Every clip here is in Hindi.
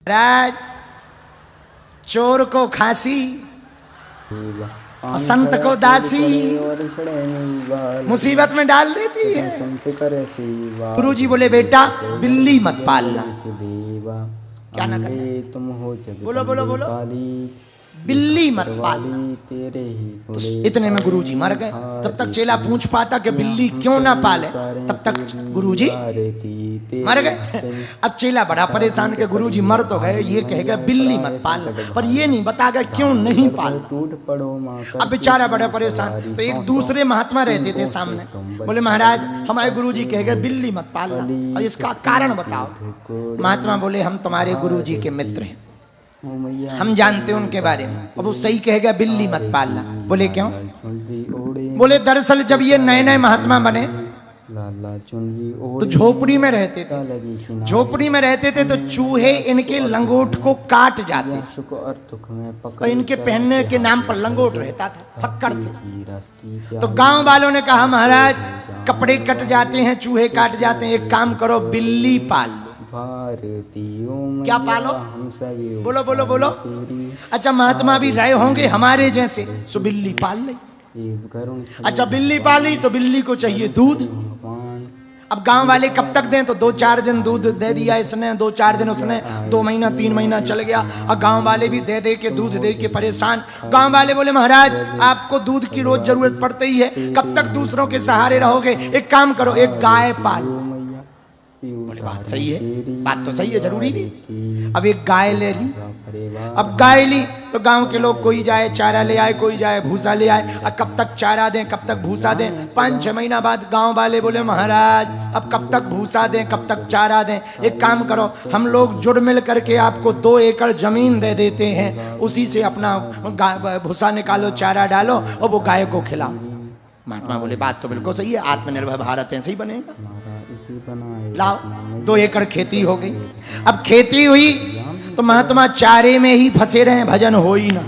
महाराज चोर को खांसी और संत को दासी मुसीबत में डाल देती है। गुरु जी बोले बेटा बिल्ली मत पालना। क्या ना करे तुम हो बोलो बोलो बोलो बिल्ली मत पालना। तो इतने में गुरु जी मर गए। तब तक चेला पूछ पाता कि बिल्ली क्यों ना पाले, तब तक गुरु जी मर गए। अब चेला बड़ा परेशान के गुरु जी मर तो गए, ये कहेगा बिल्ली मत पालना, पर ये नहीं बतागा क्यों नहीं पालना। अब बेचारा बड़ा परेशान। तो एक दूसरे महात्मा रहते थे सामने, बोले महाराज हमारे गुरु जी कहेगा बिल्ली मत पालना और इसका कारण बताओ। महात्मा बोले हम तुम्हारे गुरु जी के मित्र हैं, हम जानते हैं उनके बारे में। अब वो सही कहेगा बिल्ली मत पालना। बोले क्यों? बोले दरअसल जब ये नए नए महात्मा बने तो झोपड़ी में रहते थे। झोपड़ी में रहते थे तो चूहे इनके लंगोट को काट जाते और इनके पहनने के नाम पर लंगोट रहता था, फक्कड़ थे। तो गांव वालों ने कहा महाराज कपड़े कट जाते हैं, चूहे काट जाते हैं, एक काम करो बिल्ली पाल लो। क्या पालो? बोलो बोलो बोलो। अच्छा महात्मा भी रहे होंगे हमारे जैसे, सो बिल्ली पाल ली। अच्छा बिल्ली पाली तो बिल्ली को चाहिए दूध। अब गांव वाले कब तक दें? तो 2-4 दिन दूध दे दिया इसने, 2-4 दिन उसने, 2 महीना 3 महीना चल गया और गांव वाले भी दे दे के दूध दे के परेशान। गांव वाले बोले महाराज आपको दूध की रोज जरूरत पड़ती ही है, कब तक दूसरों के सहारे रहोगे, एक काम करो एक गाय पालो। बोले बात सही है, बात तो सही है, जरूरी भी। अब एक गाय ले ली। अब गाय ली तो गांव के लोग कोई जाए चारा ले आए, कोई जाए भूसा ले आए। अब कब तक चारा दें, कब तक भूसा दें? 5-6 महीना बाद गांव वाले बोले महाराज अब कब तक भूसा दें, कब तक चारा दें? एक काम करो हम लोग जुड़ मिल करके आपको 2 एकड़ जमीन दे देते हैं, उसी से अपना भूसा निकालो, चारा डालो और वो गाय को खिलाओ। महात्मा बोले बात तो बिल्कुल सही है, आत्मनिर्भर भारत ऐसे ही बनेगा। लाओ 2 एकड़ खेती हो गई। अब खेती हुई तो महात्मा चारे में ही फंसे रहे, भजन हो ही ना।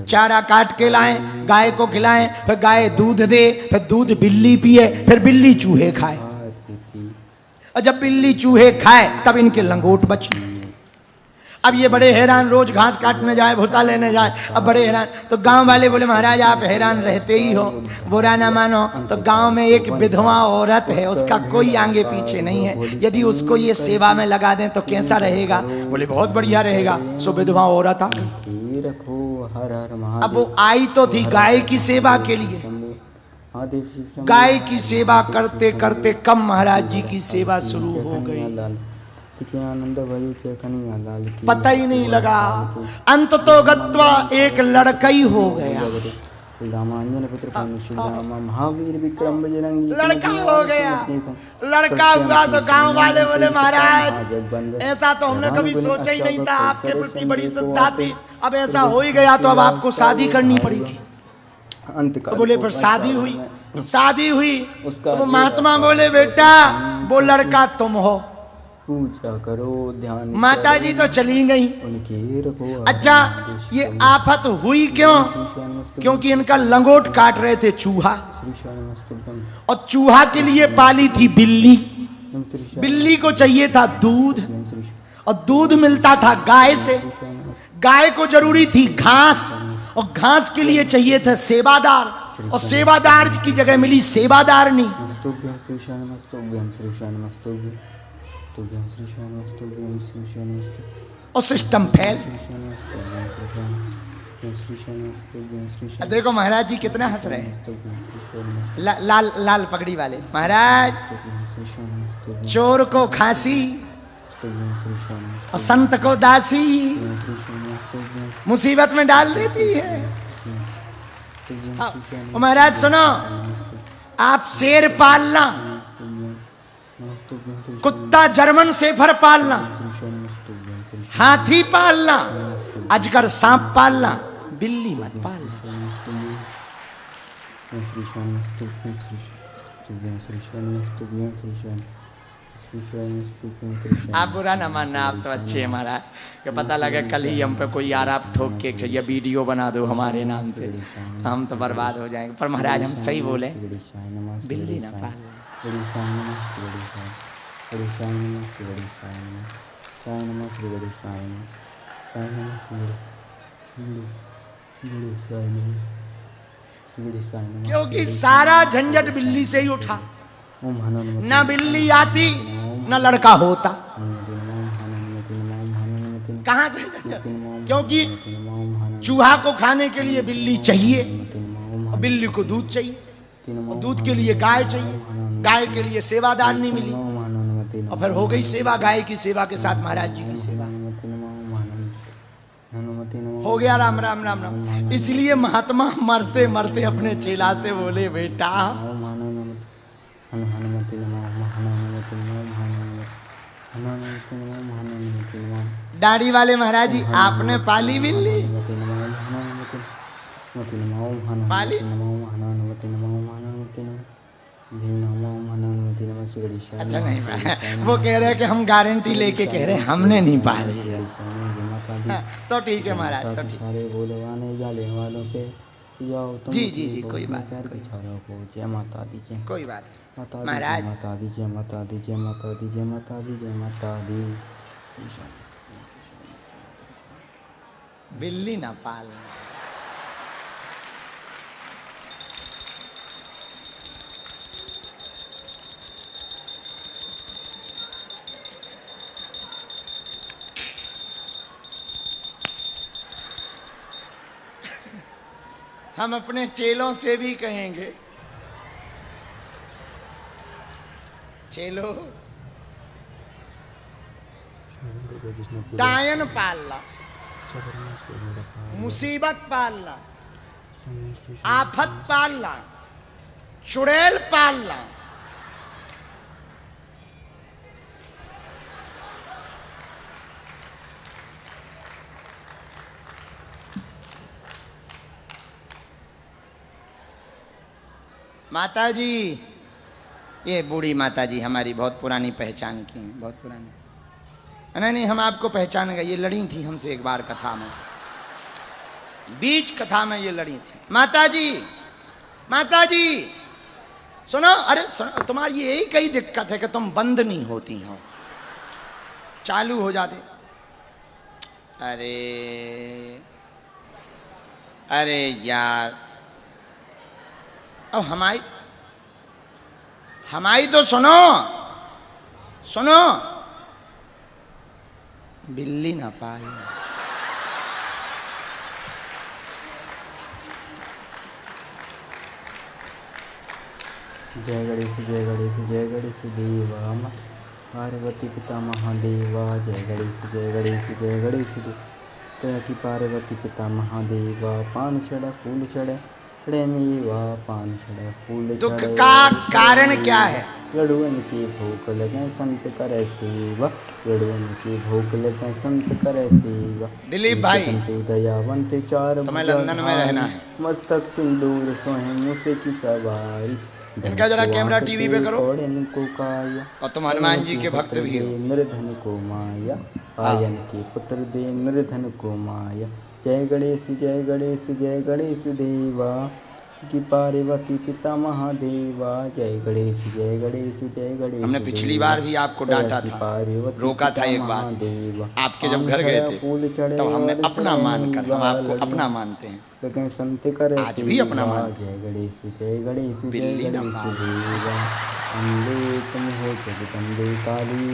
चारा काट के लाएं, गाय को खिलाएं, फिर गाय दूध दे, फिर दूध बिल्ली पिए, फिर बिल्ली चूहे खाए। और जब बिल्ली चूहे खाए तब इनके लंगोट बचे। अब ये बड़े हैरान, रोज घास काटने जाए, भूसा लेने जाए, अब बड़े हैरान। तो गांव वाले बोले महाराज आप हैरान रहते ही हो, बुरा ना मानो, तो गांव में एक विधवा औरत है, उसका कोई आगे पीछे नहीं है, यदि उसको ये सेवा में लगा दें तो कैसा रहेगा? बोले बहुत बढ़िया रहेगा। सो विधवा औरत आ गई। अब वो आई तो थी गाय की सेवा के लिए। गाय की सेवा करते करते कब महाराज जी की सेवा शुरू हो गई पता ही नहीं लगा। अंत तो गत्वा एक लड़का ही हो गया। महावीर विक्रम बजरंगी लड़का हो गया। लड़का हुआ तो गांव वाले बोले महाराज ऐसा तो हमने कभी सोचा ही नहीं था, आपके प्रति बड़ी श्रद्धा थी, अब ऐसा हो ही गया तो अब आपको शादी करनी पड़ेगी। तो बोले फिर शादी हुई। शादी हुई तो महात्मा बोले बेटा वो लड़का तुम हो, पूजा करो ध्यान। माता जी तो चली गई। उनके रखो। अच्छा ये आफत हुई क्यों? क्योंकि इनका लंगोट काट रहे थे चूहा, और चूहा के लिए पाली थी बिल्ली। बिल्ली को चाहिए था दूध, और दूध मिलता था गाय से। गाय को जरूरी थी घास, और घास के लिए चाहिए था सेवादार, और सेवादार की जगह मिली सेवादारनी। और सिस्टम फेल। देखो महाराज जी कितना हंस रहे हैं। लाल लाल पगड़ी वाले महाराज चोर को खांसी और संत को दासी मुसीबत में डाल देती है। महाराज सुनो, आप शेर पालना, कुत्ता जर्मन शेफर पालना, हाथी पालना, अजगर सांप पालना, बिल्ली मत पालना। आप बुरा ना मानना, आप तो अच्छे हैं महाराज। कि पता लगे कल ही हम पे कोई यार आप ठोक के ये वीडियो बना दो हमारे नाम से, हम तो बर्बाद हो जाएंगे। पर महाराज हम सही बोले, बिल्ली ना पालना। साई नमः श्री गणेश साई नमः साई नमः श्री गणेश साई नमः श्री गणेश साई नमः। क्योंकि सारा झंझट बिल्ली से ही उठा। ओम हनुमते न बिल्ली आती न लड़का होता। कहां से? क्योंकि चूहा को खाने के लिए बिल्ली चाहिए, और बिल्ली को दूध चाहिए, और दूध के लिए गाय चाहिए, गाय के लिए सेवादार नहीं मिली, और फिर हो गई सेवा। गाय की सेवा के साथ महाराज जी की सेवा हो गया। राम राम राम राम। इसलिए महात्मा मरते मरते अपने चेला से बोले, बेटा दाढ़ी वाले महाराज जी, आपने पाली बिल्ली? पाली? अच्छा नहीं, वो कह रहे हैं कि हम गारंटी लेके कह रहे हैं, हमने नहीं पाली। तो ठीक है महाराज, तो ठीक। सारे बोलवाने जाने वालों से जी जी जी, कोई बात नहीं, जय माता दी, जय कोई बात माता महाराज। माता दी, जय माता दी, जय माता दी, जय माता दी, जय माता दी। बिल्ली ना पालना। हम अपने चेलों से भी कहेंगे, चेलो डायन पालना, मुसीबत पालना, आफत पालना, चुड़ैल पालना, माता जी, ये बूढ़ी माता जी हमारी बहुत पुरानी पहचान की हैं, बहुत पुरानी। नहीं, हम आपको पहचान गए। ये लड़ी थी हमसे एक बार कथा में, बीच कथा में ये लड़ी थी। माता जी, माता जी सुनो, अरे सुनो, तुम्हारी यही कई दिक्कत है कि तुम बंद नहीं होती हो, चालू हो जाते। अरे यार, अब हमारी तो सुनो, बिल्ली ना पाल। जय गणेश, जय गणेश, जय गणेश देवा, पार्वती पिता महादेवा। जय गणेश, जय गणेश, जय गणेश देव की पार्वती पिता महादेवा। पान चढ़ा फूल चढ़े मेवा, पान चढ़ा फूल। दुख का कारण क्या है? लड़ुअन की भूख लगे संत करे सेवा, लड़ुअन की भूख लगे संत करे सेवा। दिलीप भाई, दयावंत चार तुम्हें लंदन में रहना है। मस्तक सिंदूर सोहे मुझसे की सवारी। इनका जरा कैमरा टीवी पे करो। इनको काया, और तुम हनुमान जी के भक्त भी हो। निर्धन को माया, आयन के पुत्र दे निर्धन को माया। जय गणेश, जय गणेश, जय गणेश देवा की पार्वती पिता महादेवा। जय गणेश, जय गणेश, जय गणेश। हमने पिछली बार भी आपको डांटा था, रोका था एक बार, आपके जब घर गए थे तब हमने अपना मानकर, हम आपको अपना मानते हैं, लेकिन संत करे आज भी अपना मानते हैं। जय गणेश, जय गणेश, जय बिल्ली ना गणेश पाल। देवा। अम्बे तुम हो जगदम्बे काली,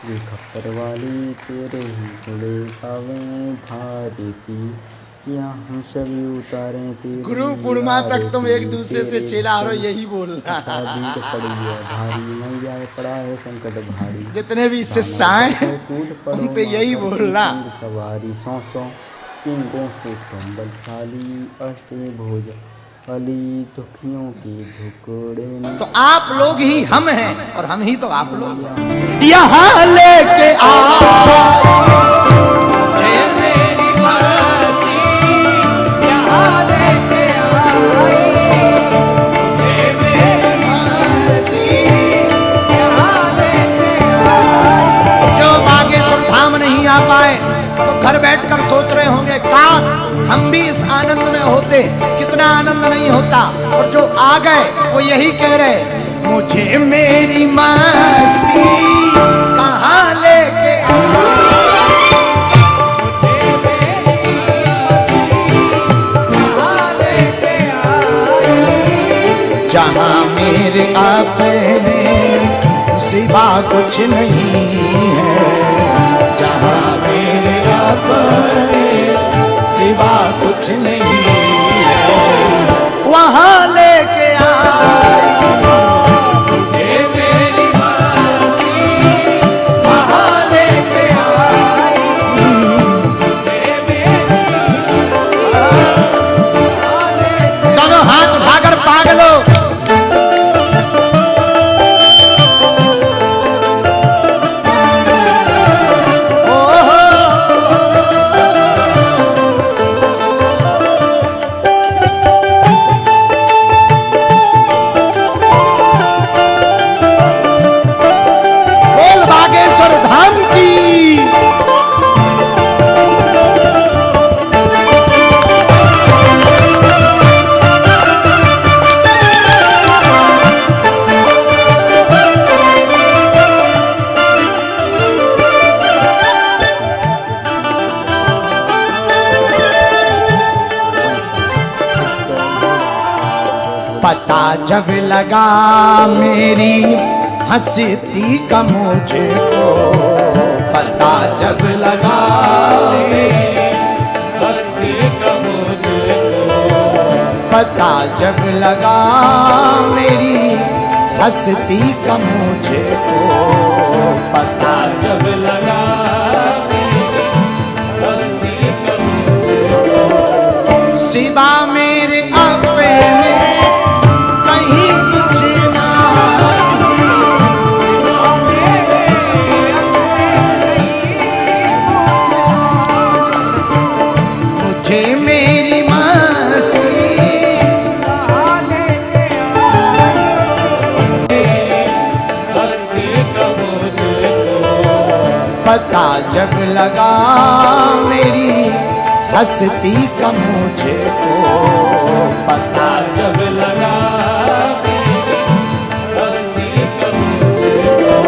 ये खप्पर वाली तेरे ही गुणे गावे भारती। यहाँ हम सभी उतारे तेरी गुरु पूर्णिमा तक तुम एक आरती, दूसरे से तेरे चेला हो, यही बोलना। ताबीर पड़ी है भारी, मैया पड़ा है संकट भारी। जितने भी शिष्य आए उनसे यही बोलना। सवारी सौ सिंगों से तुम बलशाली, अष्टे भोज अली दुखियों की धुकड़े। तो आप लोग ही हम हैं और हम ही तो आप लोग। यहाँ लेके जो बागेश्वर धाम नहीं आ पाए तो घर बैठकर सोच रहे होंगे, काश हम भी इस आनंद में होते, कितना आनंद नहीं होता। और जो आ गए वो यही कह रहे, मुझे मेरी मस्ती कहाँ लेके जहाँ मेरे अपने सिवा कुछ नहीं है, जहाँ मेरे अपने सिवा कुछ नहीं है, वहाँ लेके आई मुझे मेरी मस्ती, वहाँ लेके आई मुझे मेरी मस्ती। दोनों हाथ उठाकर पागलो धाम की। पता जब लगा मेरी हंसती का मुझको, पता जब लगा हंसती का मुझको, पता जब लगा मेरी हंसती का मुझको, पता जब लगा मेरी हंसती का मुझको, सिवा मेरे अपने कहीं कुछ ना, मुझे मेरी मस्ती पता जब लगा मेरी हंसती का मुझको, पता जब लगा मेरी हंसती का मुझको,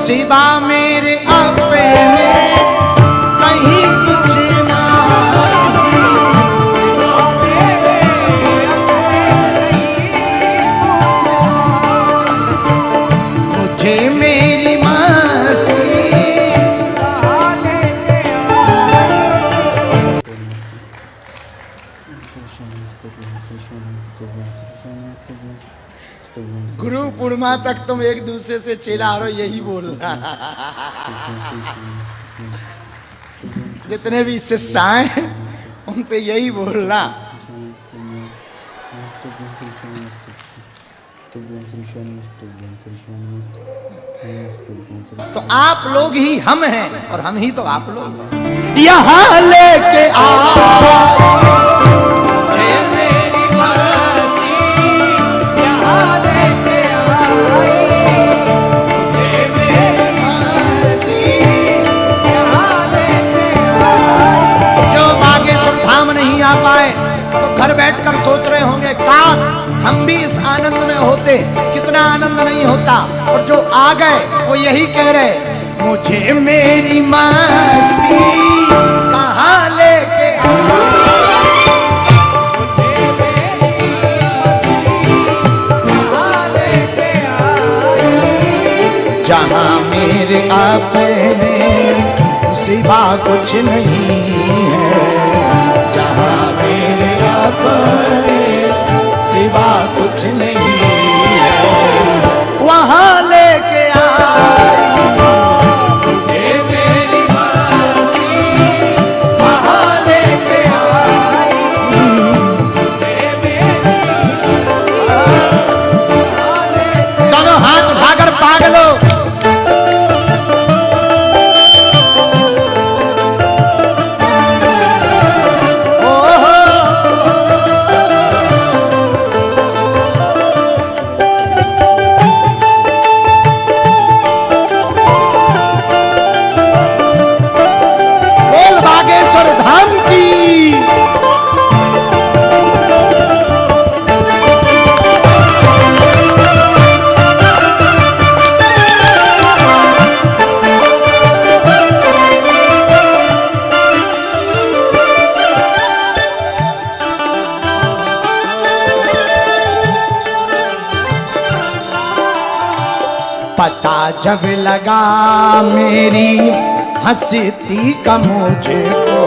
सिवा मेरे अपने कहीं कुछ ना, मुझे मेरी मस्ती गुरु पूर्णिमा तक तुम एक दूसरे से चेला रहो, यही बोलना। जितने भी शिष्य हैं उनसे यही बोलना। तो आप लोग ही हम हैं और हम ही तो आप लोग। यहाँ लेके घर बैठकर सोच रहे होंगे काश हम भी इस आनंद में होते, कितना आनंद नहीं होता। और जो आ गए वो यही कह रहे, मुझे मेरी मस्ती कहाँ लेके जहाँ मेरे अपने सिवा कुछ नहीं है, जहाँ मेरे अपने सिवा कुछ नहीं है, वहाँ लेके आई मुझे मेरी मस्ती, वहाँ लेके आई मुझे मेरी मस्ती। दोनों हाथ उठाकर पागलो पता जब लगा मेरी हंसती का मुझको,